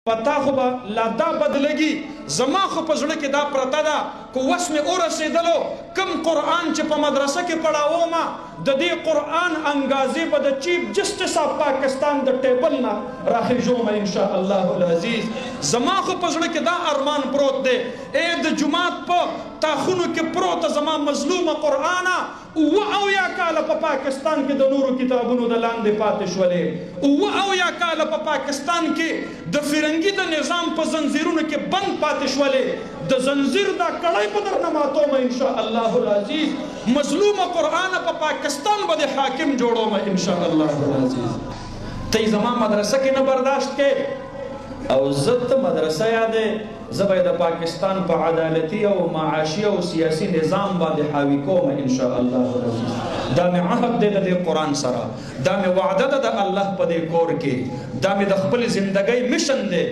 پتا خو به لا دا بدلږي زما خو په زړه کې دا پرته ده که وس مې ورسېدلو کم قرآن چې په مدرسه کې پړاومه د دې قرآن انګازې به د چیف جسټس آف پاکستان د ټیبل نه راخېژومه انشاء الله العزیز. زما خو په زړه کې دا ارمان پروت دی ای د جومات په تاخونو کې پروته زما مظلومه قرآنه اویا کاله په پاکستان کې د نورو کتابونو د لاندې پاتې شولې، اویا کاله په پاکستان کې د فرنګي د نظام په زنځیرونو کې بند پاتې شولې، د زنځیر دا کړۍ په درنه ماتومه انشاء الله العزیز. مظلومه قرآن په پاکستان به د حاکم جوړومه انشاء الله العزیز. تی زما مدرسه کې نه برداشت کې او زه مدرسه یادې زه به د پاکستان په عدالتي او معاشي او سیاسي نظام باندې حاوي کوم انشاء الله العزیز. دا مې عهد دی د قرآن سره، دا مې وعده ده د الله په دې کور کې، دا مې د خپل زندګۍ مشن دی.